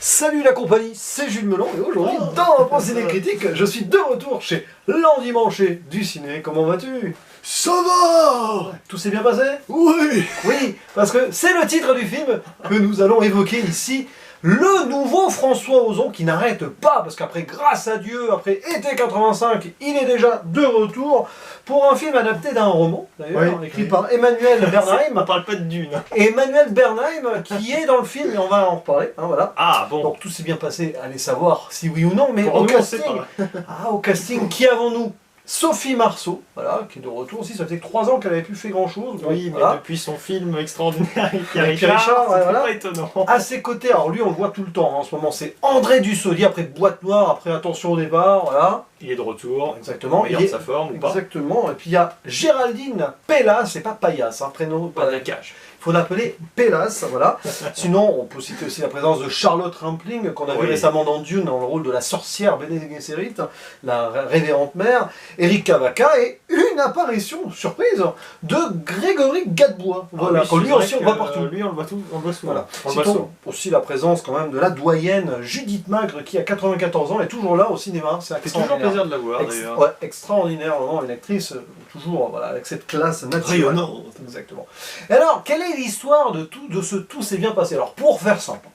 Salut la compagnie, c'est Jules Melon et aujourd'hui dans Point Ciné Critique, je suis de retour chez l'endimanché du ciné. Comment vas-tu? Ça va. Tout s'est bien passé? Oui. Oui, parce que c'est le titre du film que nous allons évoquer ici. Le nouveau François Ozon qui n'arrête pas, parce qu'après, grâce à Dieu, après été 85, il est déjà de retour pour un film adapté d'un roman, d'ailleurs, écrit par Emmanuel Bernheim. On parle pas de Dune. Emmanuel Bernheim qui est dans le film, et on va en reparler, hein, voilà. Ah bon. Donc tout s'est bien passé, allez savoir si oui ou non, mais Pour au nous, on sait casting, pas. au casting, qui avons-nous? Sophie Marceau, voilà, qui est de retour aussi, ça fait 3 ans qu'elle n'avait plus fait grand chose. Oui, mais voilà. depuis son film extraordinaire avec Pierre Avec Pierre Richard, Richard, ouais, c'est voilà. pas étonnant. À ses côtés, alors lui on le voit tout le temps, hein, en ce moment c'est André Dussolier, après Boîte Noire, après Attention au départ, voilà. Il est de retour, Exactement. meilleur Il de est- sa forme ou pas. Exactement, et puis il y a Géraldine Pellas, c'est pas Payas, hein, prénom, Pas de la cage. il faut l'appeler Pellas, voilà. Sinon, on peut citer aussi la présence de Charlotte Rampling, qu'on a vu Oui. récemment dans Dune, dans le rôle de la sorcière Bene Gesserit, la révérende mère, Eric Cavaca, et une apparition, surprise, de Grégory Gadebois. Voilà, Ah oui, quand c'est lui vrai aussi on que, le voit partout. Lui, on le voit tout, on le voit souvent. Voilà. On le voit Citons souvent. aussi la présence quand même de la doyenne Judith Magre, qui a 94 ans, est toujours là au cinéma, c'est C'est toujours extraordinaire. plaisir de la voir d'ailleurs. Ouais, extraordinaire, vraiment, une actrice toujours voilà, avec cette classe naturelle. Rayonnante. Exactement. Et alors, quelle est l'histoire de tout s'est bien passé? Alors, pour faire simple,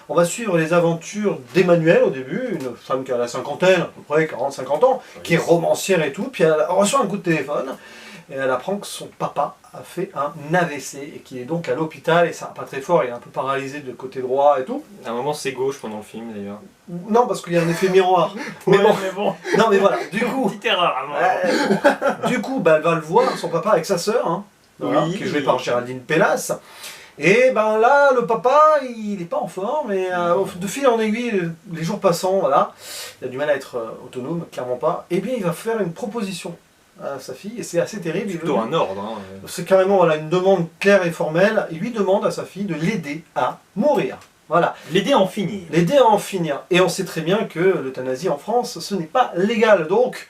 on va suivre les aventures d'Emmanuel au début, une femme qui a la cinquantaine, à peu près 40-50 ans, qui est romancière et tout, puis elle reçoit un coup de téléphone, et elle apprend que son papa a fait un AVC, et qu'il est donc à l'hôpital, et ça va pas très fort, il est un peu paralysé de côté droit et tout. À un moment, c'est gauche pendant le film d'ailleurs. Non, parce qu'il y a un effet miroir. Mais Ouais, bon, mais bon. non mais voilà, du coup... Petite erreur à moi. Du coup, elle va le voir, son papa avec sa sœur, hein, voilà, Oui. qui est jouée par Géraldine Pellas. Et ben là, le papa, il n'est pas en forme, et de fil en aiguille, les jours passant, voilà, il a du mal à être autonome, clairement pas. Et bien, il va faire une proposition à sa fille, et c'est assez terrible. C'est plutôt un ordre. Hein. C'est carrément voilà, une demande claire et formelle. Il lui demande à sa fille de l'aider à mourir. Voilà. L'aider à en finir. L'aider à en finir. Et on sait très bien que l'euthanasie en France, ce n'est pas légal. Donc,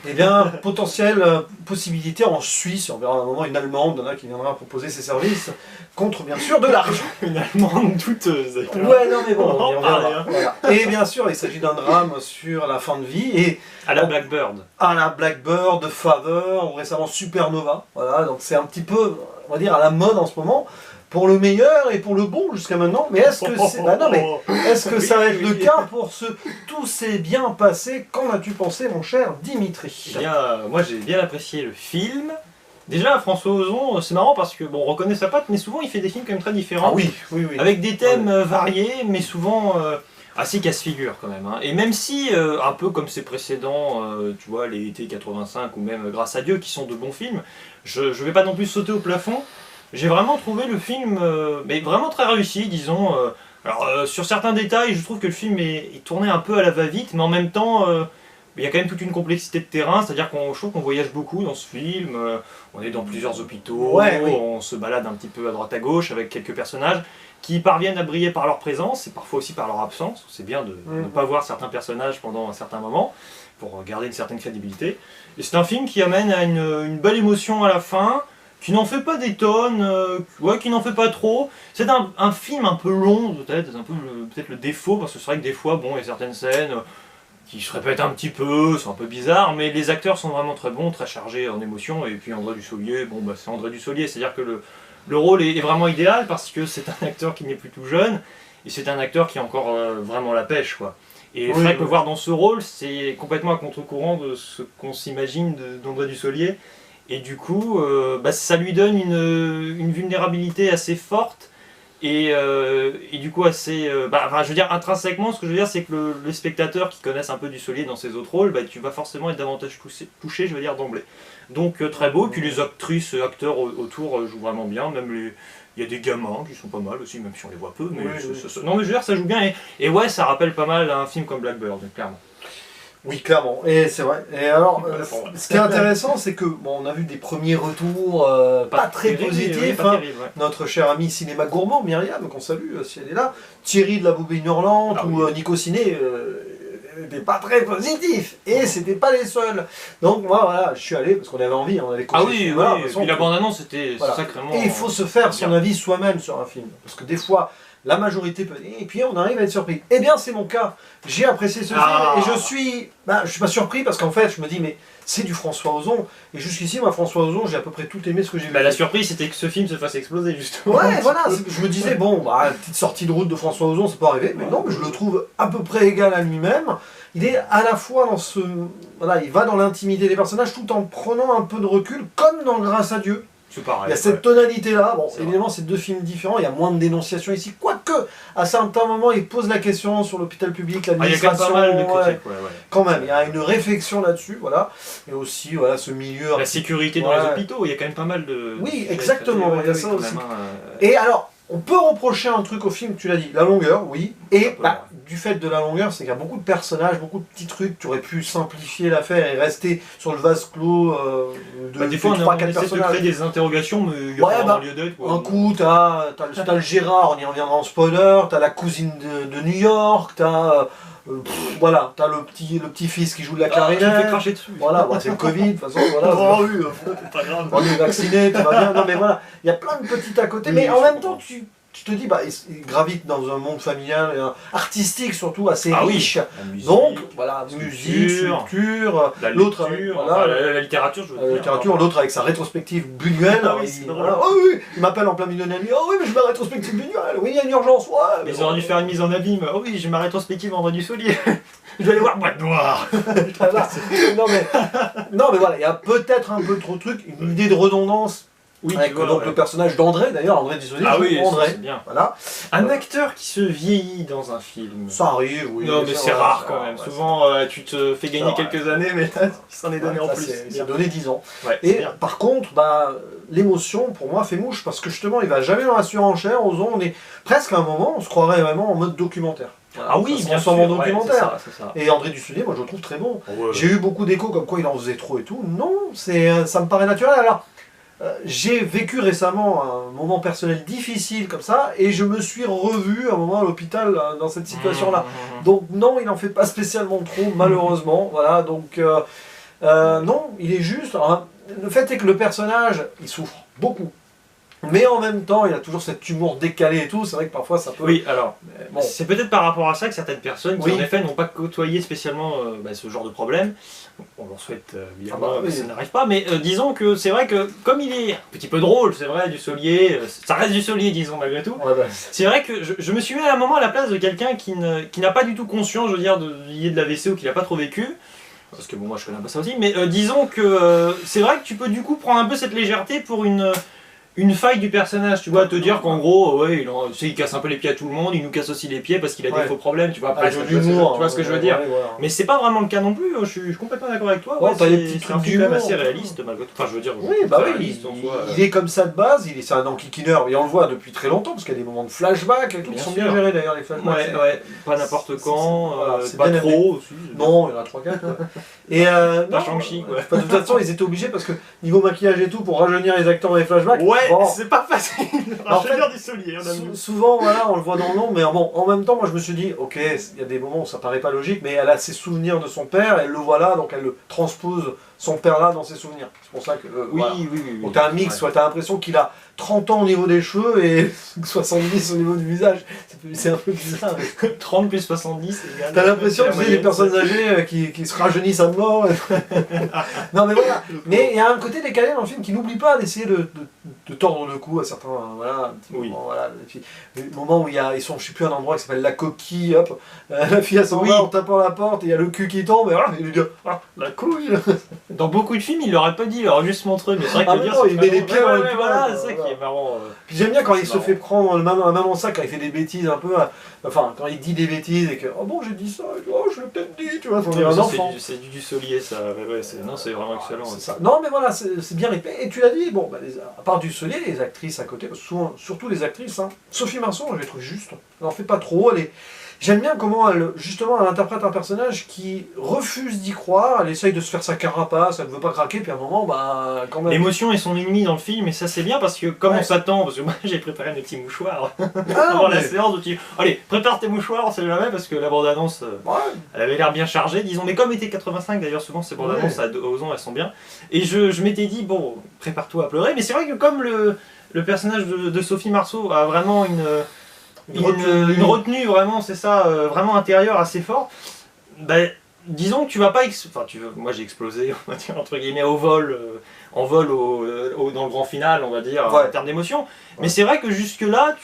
eh bien, potentielle possibilité en Suisse, on verra à un moment une Allemande là, qui viendra proposer ses services, contre bien sûr de l'argent. Une Allemande douteuse. d'ailleurs. Ouais, non mais bon, On va en on verra. parler, hein. Voilà. Et bien sûr, il s'agit d'un drame sur la fin de vie, et À la Blackbird. à la Blackbird, Father, ou récemment Supernova. Voilà, donc c'est un petit peu, on va dire, à la mode en ce moment. Pour le meilleur et pour le bon jusqu'à maintenant, mais est-ce que c'est... Bah non, mais est-ce que ça va être le cas pour ce tout s'est bien passé? Qu'en as-tu pensé, mon cher Dimitri? Eh bien, moi j'ai bien apprécié le film. Déjà, François Ozon, c'est marrant parce que, bon, on reconnaît sa patte, mais souvent il fait des films quand même très différents. Ah oui, oui, oui. Avec des thèmes variés, mais souvent assez casse-figure quand même. Hein. Et même si, un peu comme ses précédents, tu vois, les été 85 ou même Grâce à Dieu, qui sont de bons films, je vais pas non plus sauter au plafond. J'ai vraiment trouvé le film mais vraiment très réussi, disons. Alors, sur certains détails, je trouve que le film est tourné un peu à la va-vite, mais en même temps, il y a quand même toute une complexité de terrain, c'est-à-dire je trouve qu'on voyage beaucoup dans ce film. On est dans plusieurs hôpitaux, Ouais, oui. on se balade un petit peu à droite à gauche avec quelques personnages qui parviennent à briller par leur présence et parfois aussi par leur absence. C'est bien de ne pas voir certains personnages pendant un certain moment pour garder une certaine crédibilité. Et c'est un film qui amène à une belle émotion à la fin, qui n'en fait pas des tonnes, qui n'en fait pas trop. C'est un film un peu long, peut-être, c'est un peu peut-être le défaut, parce que c'est vrai que des fois, bon, il y a certaines scènes qui se répètent un petit peu, c'est un peu bizarre, mais les acteurs sont vraiment très bons, très chargés en émotions, et puis André Dussolier, bon, bah, c'est André Dussolier, c'est-à-dire que le rôle est vraiment idéal, parce que c'est un acteur qui n'est plus tout jeune, et c'est un acteur qui a encore vraiment la pêche, quoi. Et Oui, c'est vrai que oui. le voir dans ce rôle, c'est complètement à contre-courant de ce qu'on s'imagine d'André Dussolier. Et du coup, ça lui donne une vulnérabilité assez forte et du coup assez... je veux dire, intrinsèquement, ce que je veux dire, c'est que les spectateurs qui connaissent un peu Dussolier dans ses autres rôles, tu vas forcément être davantage touché, je veux dire, d'emblée. Donc très beau, et puis les actrices, acteurs autour jouent vraiment bien, même il y a des gamins qui sont pas mal aussi, même si on les voit peu, mais, Oui. non mais je veux dire, ça joue bien, et ouais, ça rappelle pas mal un film comme Blackbird, clairement. Oui, clairement, et c'est vrai. Et alors, Voilà. ce qui est intéressant, c'est que, bon, on a vu des premiers retours pas très terrible, positifs, oui, pas hein. terrible, ouais. Notre cher ami cinéma gourmand, Myriam, qu'on salue si elle est là, Thierry de la Bobine Hurlante Ah ou oui. Nico Ciné n'étaient pas très positifs, et c'était pas les seuls. Donc moi, voilà, je suis allé parce qu'on avait envie, on avait coché Ah ce oui, film-là, de oui, toute façon, puis la bande-annonce c'était voilà. sacrément... Et il faut se faire son bien. avis soi-même sur un film, parce que des fois, la majorité peut... Et puis on arrive à être surpris. Eh bien c'est mon cas. J'ai apprécié ce film et je suis pas surpris parce qu'en fait je me dis mais c'est du François Ozon. Et jusqu'ici moi François Ozon j'ai à peu près tout aimé ce que j'ai vu. La surprise c'était que ce film se fasse exploser justement. Ouais voilà, je me disais bon petite sortie de route de François Ozon ça peut arriver. Mais non, mais je le trouve à peu près égal à lui-même. Il est à la fois dans ce... Voilà, il va dans l'intimité des personnages tout en prenant un peu de recul comme dans Grâce à Dieu. C'est pareil. Il y a cette tonalité-là. Bon, évidemment, c'est deux films différents. Il y a moins de dénonciation ici. Quoique, à certains moments, il pose la question sur l'hôpital public, l'administration. Il y a quand même pas mal de critiques. Quand même, il y a une réflexion là-dessus. Voilà. Et aussi, voilà, ce milieu. La sécurité dans les hôpitaux. Il y a quand même pas mal de. Oui, exactement. Il y a ça aussi. Et alors, on peut reprocher un truc au film, tu l'as dit, la longueur, oui. Et du fait de la longueur, c'est qu'il y a beaucoup de personnages, beaucoup de petits trucs. Tu aurais pu simplifier l'affaire et rester sur le vase clos des fois, on essaie de créer des interrogations, mais il y a pas vraiment lieu d'être. Un coup, t'as le Gérard, on y reviendra en spoiler, t'as la cousine de New York, t'as... voilà, t'as le petit-fils qui joue de la clarinette. Tu me fais cracher dessus. Voilà, c'est le Covid, de toute façon, voilà. C'est pas grave. On est vacciné, tout va bien. Non mais voilà, il y a plein de petits à côté, mais en même temps, tu te dis, il gravite dans un monde familial, artistique surtout, assez riche. Musique, donc, voilà, musique, sculpture, l'autre la littérature, je veux dire. La littérature, l'autre avec sa rétrospective Buñuel. Il m'appelle en plein milieu d'un ami, oh oui, mais j'ai ma rétrospective Buñuel, oui, il y a une urgence, ouais. Mais ils auraient dû faire une mise en abîme, oh oui, j'ai ma rétrospective André Dussolier. Je vais aller voir Boîte Noire. Non mais voilà, il y a peut-être un peu trop de trucs, une idée de redondance. Oui, avec donc le personnage d'André, d'ailleurs, André Dussolier. Ah oui, André. c'est bien. Voilà. Un acteur qui se vieillit dans un film. Ça arrive, oui. Non, mais c'est rare quand même. Souvent, tu te fais gagner quelques années, mais là, il s'en est donné en plus. Il a donné 10 ans. Ouais, et par contre, l'émotion, pour moi, fait mouche, parce que justement, il va jamais dans la surenchère. On est presque à un moment, on se croirait vraiment en mode documentaire. Ah oui, bien sûr. En documentaire. C'est ça. Et André Dussolier, moi, je le trouve très bon. J'ai eu beaucoup d'échos comme quoi il en faisait trop et tout. Non, ça me paraît naturel. Alors, j'ai vécu récemment un moment personnel difficile comme ça et je me suis revu à un moment à l'hôpital dans cette situation-là. Donc non, il n'en fait pas spécialement trop, malheureusement. Voilà, donc non, il est juste... Alors, le fait est que le personnage, il souffre beaucoup. Mais en même temps, il a toujours cet humour décalé et tout, c'est vrai que parfois ça peut... Oui, alors, c'est peut-être par rapport à ça que certaines personnes qui en effet n'ont pas côtoyé spécialement ce genre de problème, on leur souhaite évidemment que ça n'arrive pas, mais disons que c'est vrai que comme il est un petit peu drôle, c'est vrai, Dussolier, ça reste Dussolier disons malgré tout, c'est vrai que je me suis mis à un moment à la place de quelqu'un qui n'a pas du tout conscience, je veux dire, de l'AVC ou qui l'a pas trop vécu, parce que bon moi je connais pas ça aussi, mais disons que c'est vrai que tu peux du coup prendre un peu cette légèreté pour une faille du personnage, tu vois, te dire qu'en gros, il casse un peu les pieds à tout le monde, il nous casse aussi les pieds parce qu'il a des faux problèmes, tu vois, après, tu vois ce que je veux dire. Mais c'est pas vraiment le cas non plus, je suis complètement d'accord avec toi, t'as des petits trucs quand même assez réaliste, malgré tout. Enfin, je veux dire, réaliste en soi. Il est comme ça de base, c'est un enquiquineur, et on le voit depuis très longtemps, parce qu'il y a des moments de flashback et tout, qui sont bien gérés d'ailleurs, les flashbacks. Pas n'importe quand, pas trop aussi. Non, il y en a 3-4. Et pas Shang-Chi, quoi. De toute façon, ils étaient obligés, parce que niveau maquillage et tout, pour rajeunir les acteurs dans les flashbacks, c'est pas facile. En fait, Dussolier, souvent, voilà, on le voit dans l'ombre, mais bon, en même temps, moi je me suis dit, ok, il y a des moments où ça paraît pas logique, mais elle a ses souvenirs de son père, elle le voit là, donc elle le transpose son père là dans ses souvenirs. C'est pour ça que. Oui. Donc t'as un mix, soit t'as l'impression qu'il a 30 ans au niveau des cheveux et 70 au niveau du visage. C'est un peu bizarre. 30 plus 70, c'est égal. T'as l'impression que c'est des personnes âgées qui se rajeunissent à mort. Non mais voilà. Mais il y a un côté décalé dans le film qui n'oublie pas d'essayer de tordre le cou à certains. Voilà, le moment où ils sont, je sais plus, un endroit qui s'appelle la coquille, hop, la fille s'en va en tapant la porte et il y a le cul qui tombe et il lui dit la couille. Dans beaucoup de films, il l'aurait pas dit, il aurait juste montré, mais c'est vrai que le dire, il met les pieds dans le plat, c'est ça qui est marrant. Puis j'aime bien quand il se fait prendre un maman sac, quand il fait des bêtises un peu, enfin quand il dit des bêtises et que oh bon j'ai dit ça, oh je l'ai peut-être dit, tu vois, un enfant. C'est du Dussolier ça, non c'est vraiment excellent. Ça. Non mais voilà, c'est bien répété, et tu l'as dit, bon, à part Dussolier, les actrices à côté, souvent, surtout les actrices, Sophie Marceau, je l'ai trouvé juste, elle en fait pas trop, j'aime bien comment elle interprète un personnage qui refuse d'y croire, elle essaye de se faire sa carapace, elle ne veut pas craquer, puis à un moment, quand même... L'émotion est son ennemi dans le film, et ça c'est bien parce que comme on s'attend, parce que moi j'ai préparé mes petits mouchoirs avant la séance, où allez, prépare tes mouchoirs, on sait jamais, parce que la bande-annonce, elle avait l'air bien chargée, disons, mais comme était 85 d'ailleurs, souvent ces bandes-annonces à Ozon, elles sont bien, et je m'étais dit, bon, prépare-toi à pleurer, mais c'est vrai que comme le personnage de Sophie Marceau a vraiment une retenue vraiment, c'est ça, vraiment intérieure assez forte, ben, disons que tu vas pas, moi j'ai explosé, on va dire entre guillemets au vol, en vol dans le grand final, on va dire, en termes d'émotion. Mais c'est vrai que jusque là,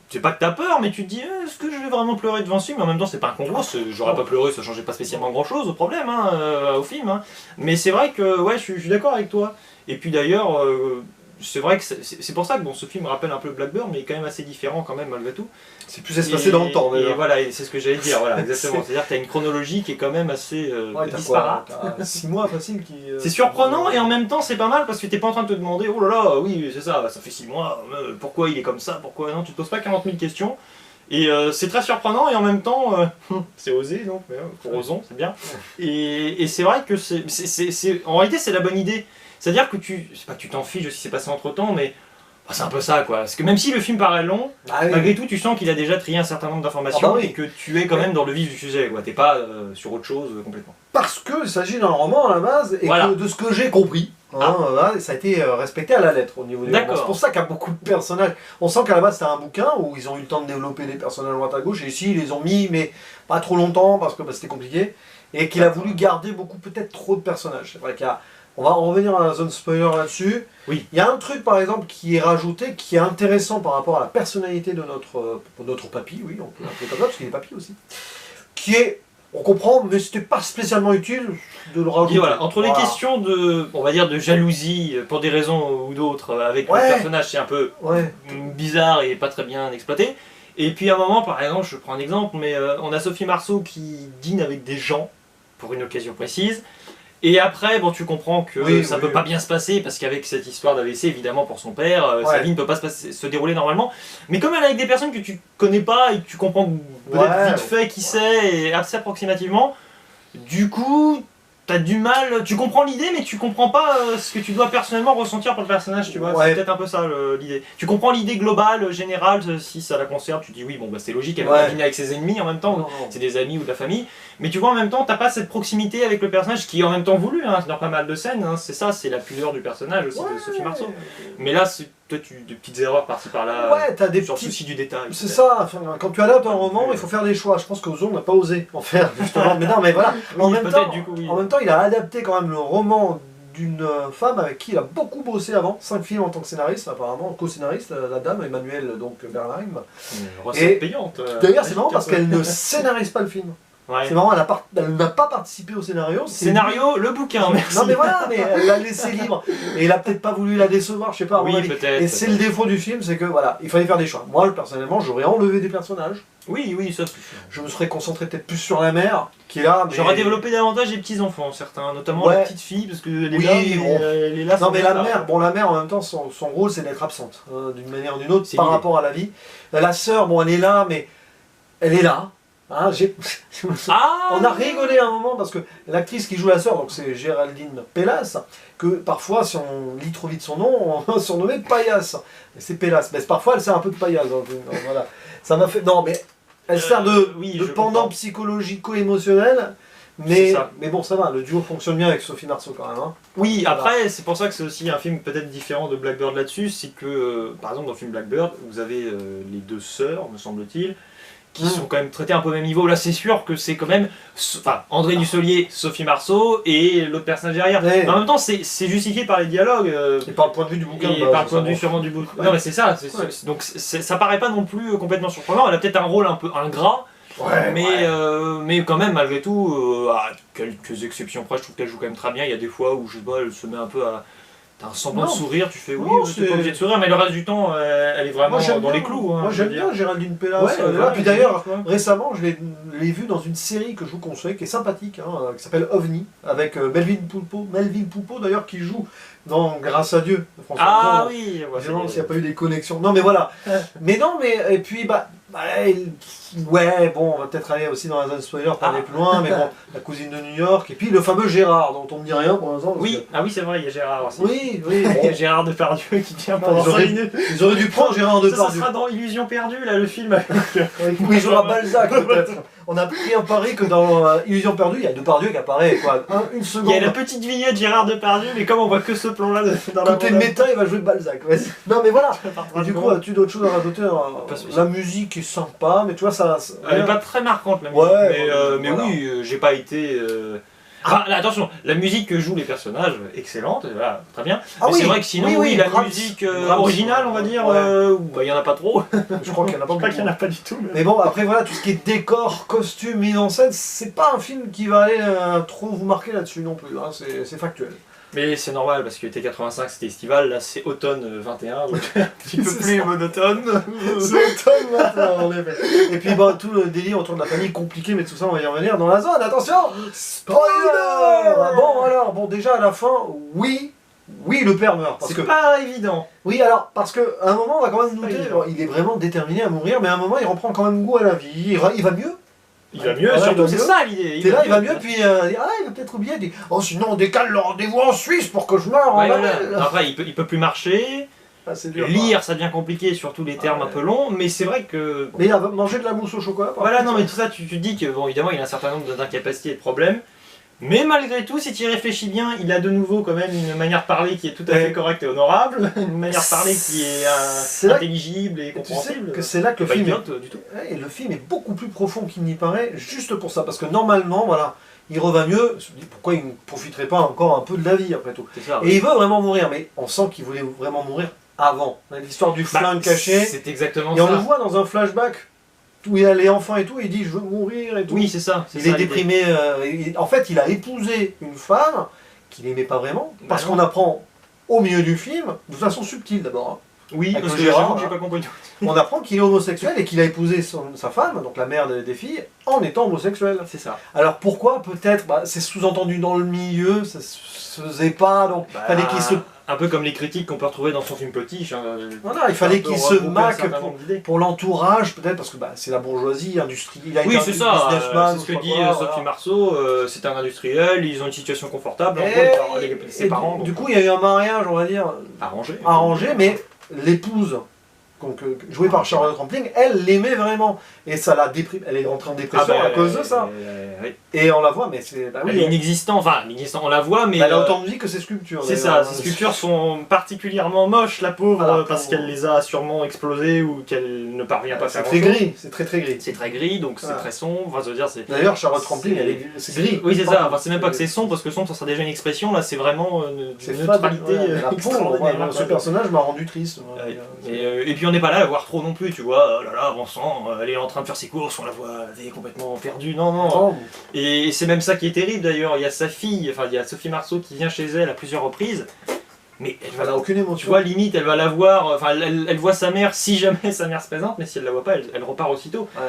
c'est pas que t'as peur, mais tu te dis, est-ce que je vais vraiment pleurer devant ce film? Mais en même temps, c'est pas incongruent, j'aurais pas pleuré, ça changeait pas spécialement grand chose au problème, au film. Hein. Mais c'est vrai que, ouais, je suis d'accord avec toi. Et puis d'ailleurs, c'est vrai que c'est pour ça que bon, ce film rappelle un peu Blackbird, mais il est quand même assez différent quand même malgré tout. C'est plus espacé dans le temps. Et voilà, c'est ce que j'allais dire, voilà, exactement. C'est-à-dire que tu as une chronologie qui est quand même assez disparate. 6 mois facile qui... c'est surprenant et en même temps c'est pas mal parce que t'es pas en train de te demander, oh là là, oui c'est ça, ça fait 6 mois, pourquoi il est comme ça, pourquoi non, tu te poses pas 40 000 questions. Et c'est très surprenant et en même temps, c'est osé donc, pour osons, c'est bien. Et c'est vrai que en réalité c'est la bonne idée. C'est-à-dire que c'est pas que tu t'en fiches si c'est passé entre temps, mais c'est un peu ça quoi. Parce que même si le film paraît long, malgré tout tu sens qu'il a déjà trié un certain nombre d'informations et que tu es quand même dans le vif du sujet. T'es pas sur autre chose complètement. Parce qu'il s'agit d'un roman à la base et que de ce que j'ai compris, ça a été respecté à la lettre au niveau des romans. C'est pour ça qu'il y a beaucoup de personnages. On sent qu'à la base c'était un bouquin où ils ont eu le temps de développer les personnages à droite à gauche et ici ils les ont mis mais pas trop longtemps parce que c'était compliqué et qu'il a voulu garder peut-être trop de personnages. C'est vrai qu'il y a... On va en revenir à la zone spoiler là-dessus. Oui. Il y a un truc par exemple qui est rajouté, qui est intéressant par rapport à la personnalité de notre papy, oui, on peut l'appeler comme ça, parce qu'il est papy aussi, qui est, on comprend, mais c'était pas spécialement utile de le rajouter. Et voilà, entre les questions de, on va dire, de jalousie, pour des raisons ou d'autres, avec le personnage, c'est un peu bizarre et pas très bien exploité. Et puis à un moment, par exemple, je prends un exemple, mais on a Sophie Marceau qui dîne avec des gens, pour une occasion précise. Et après, bon, tu comprends que ça peut pas bien se passer parce qu'avec cette histoire d'AVC, évidemment, pour son père, sa vie ne peut pas se dérouler normalement. Mais comme elle est avec des personnes que tu connais pas et que tu comprends peut-être vite fait qui c'est et assez approximativement, du coup, t'as du mal, tu comprends l'idée, mais tu comprends pas ce que tu dois personnellement ressentir pour le personnage, tu vois. C'est peut-être un peu ça l'idée. Tu comprends l'idée globale, générale, si ça la concerne, tu dis oui, bon, bah c'est logique, elle va dîner avec ses ennemis en même temps, c'est des amis ou de la famille. Mais tu vois, en même temps, t'as pas cette proximité avec le personnage qui est en même temps voulu, dans pas mal de scènes, c'est ça, c'est la pudeur du personnage aussi de Sophie Marceau. Mais là, c'est peut-être des petites erreurs par-ci par-là, t'as des sur le souci du détail. C'est ça, enfin, quand tu adaptes un roman, il faut faire des choix. Je pense qu'Ozon n'a pas osé en faire, justement. Mais non, mais voilà. En même temps, il a adapté quand même le roman d'une femme avec qui il a beaucoup bossé avant, 5 films en tant que scénariste, apparemment, co-scénariste, la dame, Emmanuelle Bernheim. Recette payante. D'ailleurs, c'est marrant parce qu'elle ne scénarise pas le film. C'est marrant, elle n'a pas participé au scénario. Scénario, le bouquin, merci. Non mais voilà, mais elle l'a laissé libre. Et il a peut-être pas voulu la décevoir, je sais pas. Oui, peut-être. Et c'est le défaut du film, c'est que voilà, il fallait faire des choix. Moi, personnellement, j'aurais enlevé des personnages. Oui, ça. Je me serais concentré peut-être plus sur la mère, qui est là. Mais... J'aurais développé davantage les petits enfants, certains, notamment la petite fille, parce que elle est là. Non mais la mère, en même temps, son rôle, c'est d'être absente, d'une manière ou d'une autre, par rapport à la vie. La sœur, bon, elle est là, mais elle est là. On a rigolé à un moment parce que l'actrice qui joue la sœur, donc c'est Géraldine Pellas, que parfois si on lit trop vite son nom, on surnommait Paillasse. C'est Pellas, mais parfois elle sert un peu de Paillasse. Voilà. Ça m'a fait. Non mais elle sert de pendant psychologico-émotionnel. Mais bon, ça va, le duo fonctionne bien avec Sophie Marceau quand même. Oui, après, c'est pour ça que c'est aussi un film peut-être différent de Blackbird là-dessus, c'est que, par exemple, dans le film Blackbird, vous avez les deux sœurs, me semble-t-il, qui sont quand même traitées un peu au même niveau. Là, c'est sûr que c'est quand même André Dussolier, Sophie Marceau et l'autre personnage derrière. Mais en même temps, c'est justifié par les dialogues. Et par le point de vue du bouquin. Et par le point de vue sûrement du bouquin. Non, mais c'est ça. Donc, ça paraît pas non plus complètement surprenant. Elle a peut-être un rôle un peu ingrat. Mais quand même, malgré tout, à quelques exceptions près, je trouve qu'elle joue quand même très bien. Il y a des fois où, je sais pas, elle se met un peu à... T'as un semblant de sourire, tu fais oui, t'es pas obligé de sourire, mais le reste du temps, elle est vraiment dans les clous. Moi j'aime bien Géraldine Pellas. Puis d'ailleurs, récemment, je l'ai vue dans une série que je vous conseille, qui est sympathique, qui s'appelle OVNI, avec Melvin Poupeau d'ailleurs, qui joue dans Grâce à Dieu. Ah oui, s'il n'y a pas eu des connexions. Non mais voilà. Et puis, bon, on va peut-être aller aussi dans la zone spoiler pour aller plus loin, mais bon, la cousine de New York, et puis le fameux Gérard, dont on ne dit rien pour l'instant. Oui, c'est vrai, il y a Gérard aussi. Oui. Il y a Gérard Depardieu qui tient pendant 5 minutes. Ils auraient dû prendre Gérard Depardieu. Ça sera dans Illusion perdue, là, le film. Oui, il jouera Balzac peut-être. on a pris un pari que dans Illusion perdue, il y a Depardieu qui apparaît quoi, une Il seconde. y a la petite vignette Gérard Depardieu, mais comme on voit que ce plan-là dans la Côté bande- méta, il va jouer Balzac. Vas-y. Non mais voilà. Et du coup, Pas as-tu d'autres choses à rajouter la musique est sympa, mais tu vois ça. Elle est pas très marquante la musique, Ouais, mais voilà. oui, j'ai pas été. Enfin, là, attention, la musique que jouent les personnages, excellente, voilà, très bien. Ah Mais oui, c'est vrai que sinon, oui, oui, la Brahms, musique Brahms, originale, on va dire, ouais. bah, il y en a pas trop. Je crois qu'il y en a pas Je crois qu'il y en beaucoup. a pas du tout. Mais bon, après voilà, tout ce qui est décor, costume, mise en scène, c'est pas un film qui va aller trop vous marquer là-dessus non plus, hein, c'est factuel. Mais c'est normal parce que l'été 85 c'était estival, là c'est automne 21, donc un petit peu C'est plus ça. monotone. C'est automne maintenant, en effet. Et puis bon, tout le délire autour de la famille compliqué, mais tout ça on va y revenir dans la zone, attention. Spoiler. Bon alors, bon déjà à la fin, oui, le père meurt. Parce que, C'est pas évident. oui alors, parce qu'à un moment on va quand même pas douter, évident. il est vraiment déterminé à mourir, mais à un moment il reprend quand même goût à la vie, il va mieux. Il va mieux, Voilà, surtout il va c'est mieux. ça l'idée. T'es là, il va mieux, puis il va peut-être oublier, il dit oh sinon on décale le rendez-vous en Suisse pour que je meure en Ouais, voilà. Amérique. Après il peut plus marcher, Ah, c'est dur, lire ça devient compliqué, surtout les termes Ah, ouais. un peu longs, mais c'est vrai que... mais il a mangé de la mousse au chocolat. par Voilà, contre. non mais tout ça tu te dis que bon évidemment il a un certain nombre d'incapacités et de problèmes, mais malgré tout si tu y réfléchis bien, il a de nouveau quand même une manière de parler qui est tout à fait correcte et honorable, une manière de parler qui est C'est là- intelligible et Et tu sais compréhensible. que c'est là que le Pas film idiote du tout. et le film est beaucoup plus profond qu'il n'y paraît, juste pour ça. Parce que normalement, voilà, il revient mieux. Il se dit pourquoi il ne profiterait pas encore un peu de la vie après tout. C'est ça. Et il veut vraiment mourir, mais on sent qu'il voulait vraiment mourir avant. On a l'histoire du flingue caché. C'est exactement Et on le ça. voit dans un flashback où il y a les enfants et tout, il dit je veux mourir et tout. Oui, c'est ça. Il ça, est l'idée. déprimé. En fait, il a épousé une femme qu'il n'aimait pas vraiment. Parce Bah qu'on non. apprend au milieu du film, de façon subtile d'abord, hein. Oui, Avec parce le que Gérard, j'avoue que j'ai hein. pas compris. On apprend qu'il est homosexuel et qu'il a épousé sa femme, donc la mère des filles, en étant homosexuel. C'est ça. Alors pourquoi peut-être c'est sous-entendu dans le milieu, ça se faisait pas, donc Bah, fallait qu'il se... Un peu comme les critiques qu'on peut retrouver dans son film Potiche. Hein. Voilà, il fallait qu'il se maque pour... pour l'entourage, peut-être, parce que c'est la bourgeoisie, industrie, il a Oui, été c'est un ça. businessman, C'est ce ou que je sais dit pas quoi, Sophie voilà. Marceau. C'est un industriel, ils ont une situation confortable. En Et- gros, ses et parents. du donc, coup, il y a eu un mariage, on va dire, arrangé. mais l'épouse, donc, jouée par Charlotte Rampling, elle l'aimait vraiment. Et ça l'a déprimée, elle est rentrée en dépression à cause de ça. Oui. Et on la voit, mais c'est... Bah, Elle oui, est inexistante, enfin inexistant, on la voit, mais elle a autant de vie que ses sculptures. c'est d'ailleurs. ça. Ces sculptures sont particulièrement moches, la pauvre, Voilà, parce pauvre. qu'elle les a sûrement explosées ou qu'elle ne parvient pas à C'est faire très grand-chose. gris, c'est très très gris. C'est très gris, donc c'est Voilà. très sombre. Enfin, je veux dire, c'est. D'ailleurs, Charlotte Rampling, c'est gris. Oui, c'est ça. Enfin, c'est même pas que c'est sombre, parce que sombre, ça sera déjà une expression. Là, c'est vraiment C'est une fade, neutralité ouais, la pauvre, extraordinaire. moi, ce personnage m'a rendu triste. moi. Et puis on n'est pas là à la voir trop non plus, tu vois. Oh là là, bon sang, elle est en train de faire ses courses, on la voit, elle est complètement perdue. Non, non. Oh, Et c'est même ça qui est terrible d'ailleurs. Il y a sa fille, enfin il y a Sophie Marceau qui vient chez elle à plusieurs reprises. Mais elle elle va n'a aucune tu émotion. vois, limite, elle va la voir, enfin elle voit sa mère si jamais sa mère se présente, mais si elle la voit pas, elle repart aussitôt. Ouais.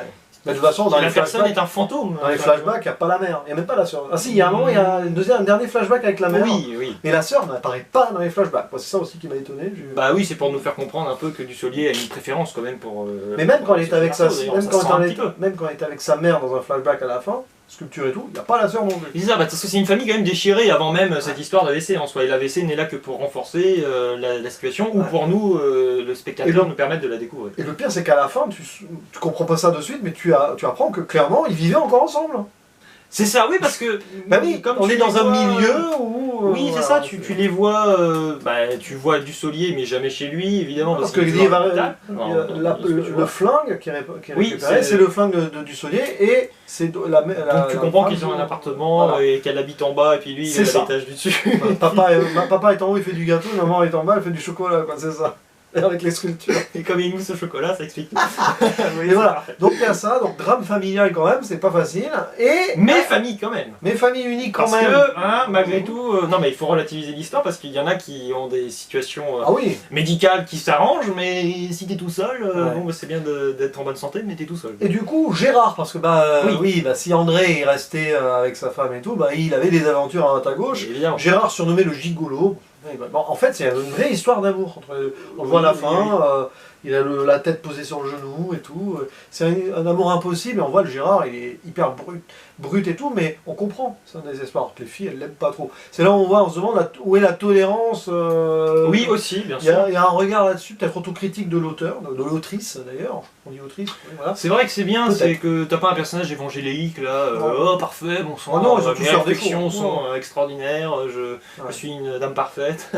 Mais de toute façon, dans la les personne flashbacks, est un fantôme. dans les flashbacks, il n'y a pas la mère, il n'y a même pas la sœur. Ah si, il y a un moment, il y a un dernier flashback avec la mère. Oui, oui. Mais la sœur n'apparaît pas dans les flashbacks. Moi, c'est ça aussi qui m'a étonné. Bah oui, c'est pour nous faire comprendre un peu que Dussolier a une préférence quand même pour. Mais même quand elle est Sophie avec Marceau, d'ailleurs, ça se sent un petit peu. même quand elle est avec sa mère dans un flashback à la fin, sculpture et tout, il n'y a pas la sœur non plus. C'est ça, parce que c'est une famille quand même déchirée avant même cette histoire d'AVC en soi. Et l'AVC n'est là que pour renforcer la situation ou Ouais. pour nous, le spectateur, Et donc- nous permettre de la découvrir. Et le pire, c'est qu'à la fin, tu comprends pas ça de suite, mais tu apprends que clairement, ils vivaient encore ensemble. C'est ça, oui, parce que. Bah oui, comme on tu est les dans un vois, milieu où... Oui, c'est voilà, ça, tu les vois. Tu vois Dussolier, mais jamais chez lui, évidemment. Parce que qu'il est il va- dans l'hôpital. le flingue qui est Oui, récupéré, c'est le flingue de Dussolier et c'est Donc tu comprends qu'ils ont un appartement Voilà. et qu'elle habite en bas et puis lui il C'est est à ça. l'étage du dessus. Papa est en haut, il fait du gâteau, maman est en bas, elle fait du chocolat, quoi, c'est ça. Et avec les sculptures. Et comme il y a une mousse au chocolat, ça explique tout. Et voilà, donc il y a ça, donc drame familial quand même, c'est pas facile. Et Mais famille quand même. mais famille unique quand Parce même. que, hein, malgré tout, non mais il faut relativiser l'histoire parce qu'il y en a qui ont des situations Ah oui, médicales qui s'arrangent, mais si t'es tout seul, Ouais. bon bah, c'est bien d'être en bonne santé, mais t'es tout seul. et du coup Gérard, parce que si André est resté avec sa femme et tout, il avait des aventures à droite à gauche. Évidemment. Gérard surnommé le gigolo. Bon, en fait, c'est une vraie histoire d'amour entre les deux. On le voit à la Oui, fin, il a la tête posée sur le genou et tout. C'est un amour impossible, et on voit le Gérard, il est hyper brut et tout, mais on comprend, c'est un désespoir. Les filles, elles l'aiment pas trop. C'est là où on se demande où est la tolérance. Oui, aussi, bien Il sûr. y a un regard là-dessus, peut-être autocritique de l'auteur, de l'autrice d'ailleurs. On dit autrice, oui, voilà. C'est vrai que c'est bien, Peut-être. c'est que t'as pas un personnage évangélique là, Non. oh parfait, bon sang, Oh non, ils ont tous mes leurs réflexions défauts. sont extraordinaires, je Ouais. suis une dame parfaite.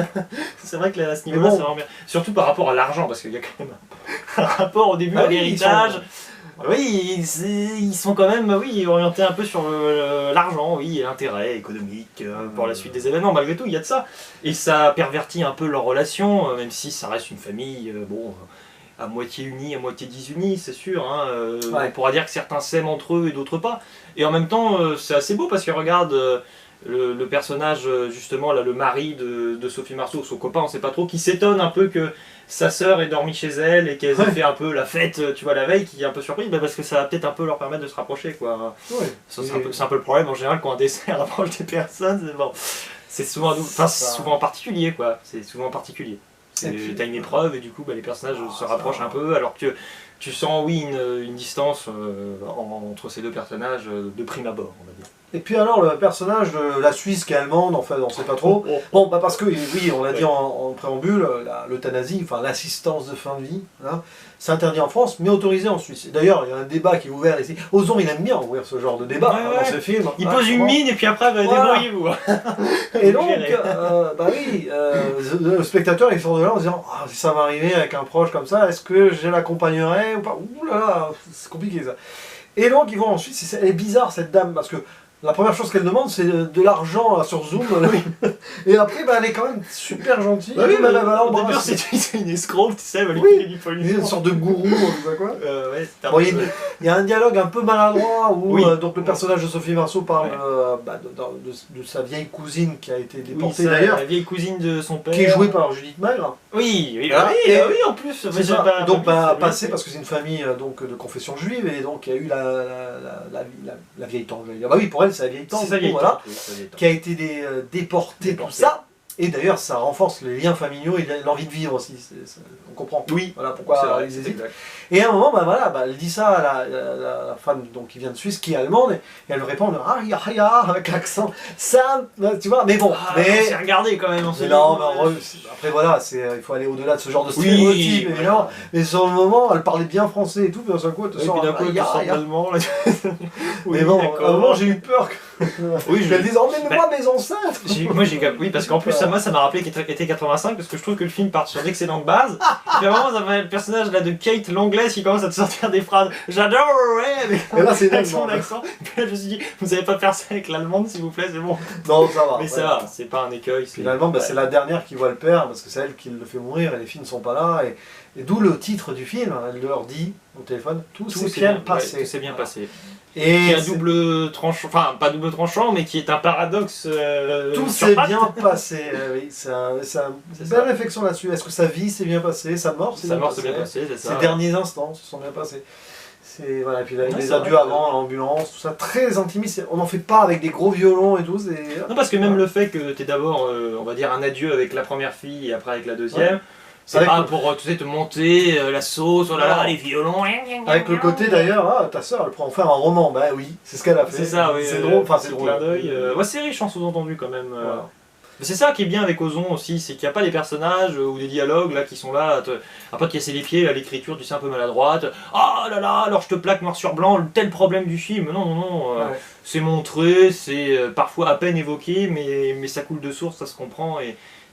C'est vrai que là, à ce Mais niveau-là, bon. c'est vraiment bien. Surtout par rapport à l'argent, parce qu'il y a quand même un rapport au début Ah à oui, l'héritage. ils Oui, ils sont quand même orientés un peu sur l'argent, oui, et l'intérêt économique pour la suite des événements. Malgré tout, il y a de ça. Et ça pervertit un peu leur relation, même si ça reste une famille, à moitié unie, à moitié disunie, c'est sûr. Hein, Ouais. On pourra dire que certains s'aiment entre eux et d'autres pas. Et en même temps, c'est assez beau parce que regarde le personnage, justement, là, le mari de Sophie Marceau, son copain, on sait pas trop, qui s'étonne un peu que sa sœur ait dormi chez elle et qu'elle ait fait un peu la fête, tu vois, la veille, qui est un peu surprise, parce que ça va peut-être un peu leur permettre de se rapprocher, quoi. Ouais. Ça, c'est un peu le problème en général quand un dessert rapproche des personnes. C'est souvent, c'est souvent en particulier, quoi. C'est souvent en particulier. T'as une épreuve et du coup, les personnages se rapprochent un peu, alors que tu sens, oui, une distance entre ces deux personnages de prime abord, on va dire. Et puis alors le personnage de la Suisse qui est allemande, en fait, on sait pas trop. Bon, bah parce que, oui, on l'a dit en préambule, l'euthanasie, enfin l'assistance de fin de vie, hein, c'est interdit en France, mais autorisé en Suisse. D'ailleurs, il y a un débat qui est ouvert ici. Ozon, il aime bien ouvrir ce genre de débat dans ses films. Il pose une mine et puis après, débrouillez-vous. Et donc, bah oui, le spectateur il sort de là en se disant ah, si ça m'arrivait avec un proche comme ça, est-ce que je l'accompagnerais ou pas? Ouh là là, c'est compliqué ça. Et donc ils vont ensuite, elle est bizarre cette dame parce que la première chose qu'elle demande c'est de l'argent sur Zoom. Et après bah, elle est quand même super gentille. Bah oui, elle va au début l'embrasser. c'est une escroque, tu sais, elle va lui Oui. piquer du pognon. Une sorte de gourou, on sait quoi. Ouais, c'était un Bon, peu- il y a un dialogue un peu maladroit où Oui. donc le personnage de Sophie Marceau parle de sa vieille cousine qui a été déportée d'ailleurs, la vieille cousine de son père. qui est jouée par Judith Maigre. Oui, oui, Voilà. oui, Et- oui, en plus. C'est mais j'ai ça. pas- Donc pas vu, passé c'est parce que c'est une famille donc de confession juive et donc il y a eu la vieille tante. J'allais dire. Bah oui, pour elle c'est la vieille tante. c'est ça, du coup, vieille voilà, tante, oui, sa vieille tante. qui a été déportée pour ça. Et d'ailleurs ça renforce les liens familiaux et l'envie de vivre aussi. On comprend. Oui, Voilà c'est pourquoi vrai, ils c'est hésitent. exact. Et à un moment, bah voilà, elle dit ça à la femme donc, qui vient de Suisse, qui est allemande, et elle lui répond ah ya ya avec l'accent ça, tu vois, mais bon, Ah, mais on s'est regardé quand même, on s'est mais dit, non, bon, mais après voilà, il faut aller au-delà de ce genre de Oui, stéréotypes, voilà. évidemment. Mais sur le moment, elle parlait bien français et tout, puis d'un seul coup, elle te Et sort puis d'un un coup, tu ya, sors ya. allemand, là. Oui, Mais bon, à d'accord. un moment, j'ai eu peur Oui, qu'elle dise emmène-moi mes enceintes. Oui, parce qu'en plus, ça m'a rappelé qu'était 85, parce que je trouve que le film part sur d'excellentes bases. Puis à un moment, ça va le personnage là de Kate, l'anglaise, qui commence à te sortir des phrases. J'adore, ouais, avec Et là, c'est son dingue, accent. Et puis là, je me suis dit, vous avez pas faire ça avec l'allemande, s'il vous plaît, c'est bon. Non, ça va. Mais ça va, c'est pas un écueil. Finalement, bah, c'est la dernière qui voit le père, parce que c'est elle qui le fait mourir, et les filles ne sont pas là. Et d'où le titre du film, elle leur dit au téléphone, tout s'est bien passé. Tout s'est bien passé. Et Qui est un c'est- double tranchant, enfin pas double tranchant, mais qui est un paradoxe. tout sur s'est pattes. bien passé. Oui, c'est une C'est belle ça. réflexion là-dessus. Est-ce que sa vie s'est bien passée, sa mort s'est Sa bien mort passée, s'est bien passée, c'est ça. ses derniers instants se sont bien passés. Voilà, et puis là, Ouais, les c'est adieux vrai. avant, à l'ambulance, tout ça, très intimiste. On n'en fait pas avec des gros violons et tout. Non, parce que même le fait que tu d'abord, on va dire, un adieu avec la première fille et après avec la deuxième, c'est Avec pas le- pour tu sais, te monter la sauce, oh là là, Non. les violons. Avec le côté d'ailleurs, ah, ta soeur, elle prend faire un roman. Bah oui, c'est ce qu'elle a fait. C'est ça, oui. C'est drôle, enfin c'est petit drôle. clin d'œil. Ouais, c'est riche en sous-entendu quand même. Voilà. Mais c'est ça qui est bien avec Ozon aussi, c'est qu'il n'y a pas des personnages ou des dialogues là qui sont là à pas te casser les pieds, à l'écriture, tu sais, un peu maladroite. Ah là là, alors je te plaque noir sur blanc, tel problème du film. Non, non, non. Ouais. C'est montré, c'est parfois à peine évoqué, mais ça coule de source, ça se comprend.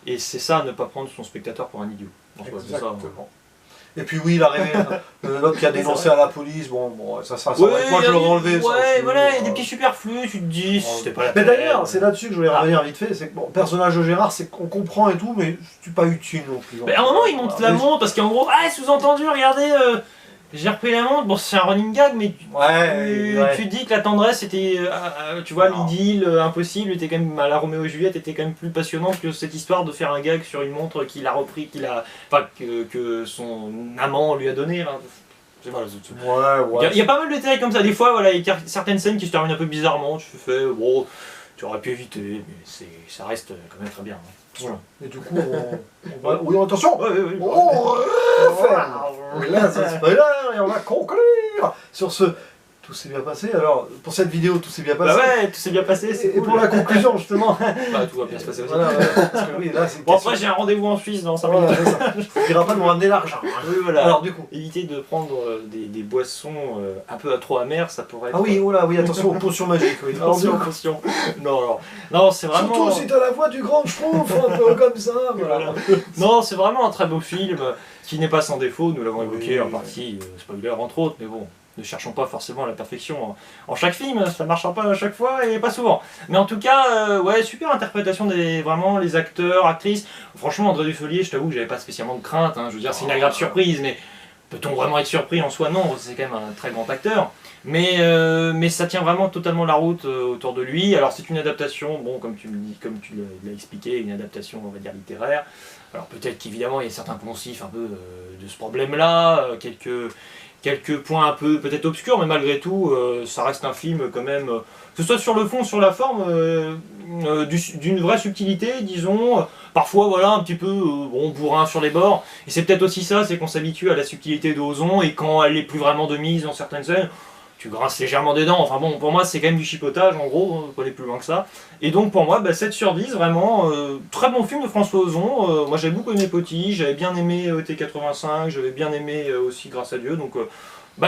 Et c'est ça, ne pas prendre son spectateur pour un idiot. En soi, c'est ça. Exactement. Et puis oui, l'autre qui a dénoncé à la police, bon ça Ouais, moi je l'aurais enlevé. ça ouais, aussi. voilà, il y a des petits superflus, tu te dis, c'était pas la Mais peine. d'ailleurs, c'est là-dessus que je voulais Ah. revenir vite fait, c'est que bon, le personnage de Gérard, c'est qu'on comprend et tout, mais c'est pas utile non plus. Mais à un moment, il monte la montre parce qu'en gros, ah, sous-entendu, regardez, j'ai repris la montre. Bon, c'est un running gag, mais tu dis que la tendresse était, tu vois, Non. l'idylle impossible était quand même, la Roméo et Juliette était quand même plus passionnante que cette histoire de faire un gag sur une montre qu'il a repris, enfin, que son amant lui a donné. Là. Voilà, Ouais, il y a pas mal de détails comme ça. Des fois, voilà, il y a certaines scènes qui se terminent un peu bizarrement. Tu fais, bon, tu aurais pu éviter, mais ça reste quand même très bien. Hein. Voilà. Et du coup, on va... Oui, attention, Ouais, on referme. Et là, c'est spoiler, et on va conclure sur ce... Tout s'est bien passé. Alors, pour cette vidéo, tout s'est bien passé. Bah ouais, tout s'est bien passé, c'est Et cool. pour la conclusion, justement. Bah tout va bien se passer aussi. Voilà, parce que oui, là, c'est une Bon question. après j'ai un rendez-vous en Suisse dans 5 Voilà, minutes. c'est ça. Il dira pas de nous ramener l'argent. Oui voilà. Alors, du coup. Éviter de prendre des boissons un peu trop amères, ça pourrait être... Ah oui, oula, oui, attention aux potions magiques. Oui. Alors, du Attention, coup, attention. Non, c'est vraiment... surtout si t'as la voix du grand schtroumpf, un peu comme ça. Voilà. Non, c'est vraiment un très beau film qui n'est pas sans défaut, nous l'avons évoqué Oui. en partie, spoiler entre autres, mais bon, ne cherchons pas forcément la perfection en chaque film, ça ne marchera pas à chaque fois et pas souvent. Mais en tout cas, ouais, super interprétation des vraiment les acteurs, actrices. Franchement, André Dufolier, je t'avoue que j'avais pas spécialement de crainte, hein. Je veux dire, c'est une agréable surprise, mais peut-on vraiment être surpris en soi? Non, c'est quand même un très grand acteur. Mais ça tient vraiment totalement la route autour de lui. Alors c'est une adaptation, bon, comme tu l'as expliqué, une adaptation, on va dire, littéraire. Alors peut-être qu'évidemment il y a certains poncifs un peu de ce problème-là, quelques points un peu peut-être obscurs, mais malgré tout, ça reste un film quand même, que ce soit sur le fond, sur la forme, d'une vraie subtilité, disons, parfois voilà, un petit peu bon, bourrin sur les bords, et c'est peut-être aussi ça, c'est qu'on s'habitue à la subtilité d'Ozon, et quand elle n'est plus vraiment de mise dans certaines scènes, tu grinces légèrement des dents, enfin bon, pour moi c'est quand même du chipotage en gros, pas aller plus loin que ça. Et donc pour moi, 7 sur 10, vraiment, très bon film de François Ozon, moi j'avais beaucoup aimé Poti, j'avais bien aimé T85, j'avais bien aimé aussi Grâce à Dieu, donc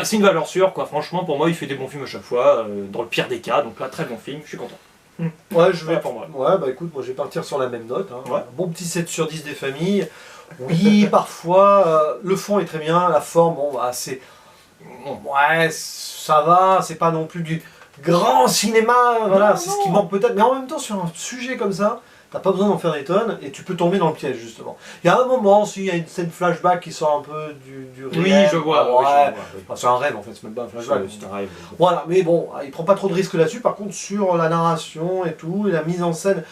c'est une valeur sûre quoi, franchement pour moi il fait des bons films à chaque fois, dans le pire des cas, donc là très bon film, je suis content. Ouais, je vais Ouais, pour moi. Ouais, bah écoute, moi je vais partir sur la même note. Hein. Ouais. Un bon petit 7 sur 10 des familles. Oui, parfois, le fond est très bien, la forme, bon, bah, c'est. Ouais, ça va, c'est pas non plus du grand cinéma, voilà, c'est ce qui manque peut-être. Mais en même temps, sur un sujet comme ça, t'as pas besoin d'en faire des tonnes et tu peux tomber dans le piège, justement. Il y a un moment, s'il y a une scène flashback qui sort un peu du réel. Oui, je vois, ouais, oui, je vois, oui. Enfin, c'est un rêve en fait, c'est même pas un flashback. C'est un rêve. Voilà, mais bon, il prend pas trop de risques là-dessus. Par contre, sur la narration et tout, et la mise en scène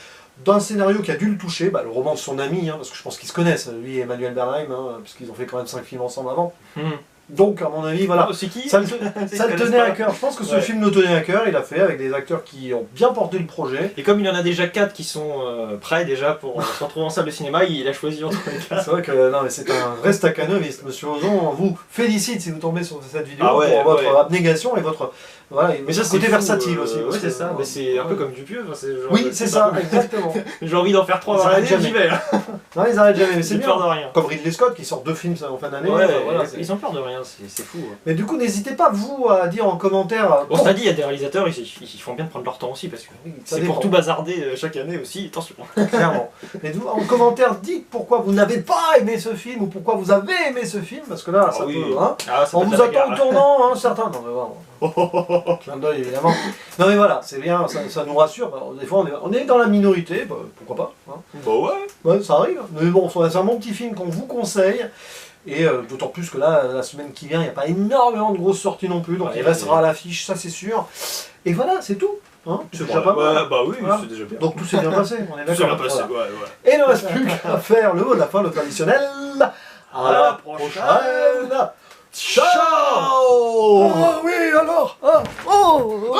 d'un scénario qui a dû le toucher, le roman de son ami, hein, parce que je pense qu'ils se connaissent, lui et Emmanuel Bernheim, hein, puisqu'ils ont fait quand même 5 films ensemble avant. Donc, à mon avis, voilà. C'est qui Ça le tenait à cœur. Je pense que ce film le tenait à cœur. Il a fait avec des acteurs qui ont bien porté le projet. Et comme il y en a déjà 4 qui sont prêts déjà pour se retrouver en salle de cinéma, il a choisi entre les 4. C'est vrai que non, mais c'est un vrai staccanoviste, monsieur Ozon. On vous félicite si vous tombez sur cette vidéo pour votre abnégation et votre voilà, mais ça, côté fou, versatile aussi. Oui, c'est ça. Mais c'est un peu comme Dupieux. Oui, c'est ça, exactement. J'ai envie d'en faire 3 dans l'année, j'y vais. Non, ils arrêtent jamais, mais c'est J'ai bien. peur de rien. Comme Ridley Scott qui sort 2 films en fin d'année. Ouais, voilà, ils ont peur de rien, c'est fou. Mais du coup, n'hésitez pas, vous, à dire en commentaire. On t'a dit, il y a des réalisateurs, ils font bien de prendre leur temps aussi, parce que c'est pour tout bazarder chaque année aussi, attention. Clairement. Mais vous, en commentaire, dites pourquoi vous n'avez pas aimé ce film ou pourquoi vous avez aimé ce film, parce que là, ça peut. Hein, on vous attend au tournant, hein, certains. Non, mais vraiment. Clin d'œil, évidemment. Non, mais voilà, c'est bien, ça nous rassure. Des fois, on est dans la minorité, pourquoi pas. Hein. Bah ouais. Ouais, ça arrive. Mais bon, c'est un bon petit film qu'on vous conseille. Et d'autant plus que là, la semaine qui vient, il n'y a pas énormément de grosses sorties non plus, donc il restera à l'affiche, ça c'est sûr. Et voilà, c'est tout. Hein, c'est déjà pas mal. Bah oui, voilà. c'est déjà bien. Donc tout s'est bien passé, on est d'accord. Tout s'est bien passé, voilà. ouais. Et il ne reste plus qu'à faire le mot de la fin, le traditionnel. À la prochaine. Ciao. Ah oui, alors. Ah, oh.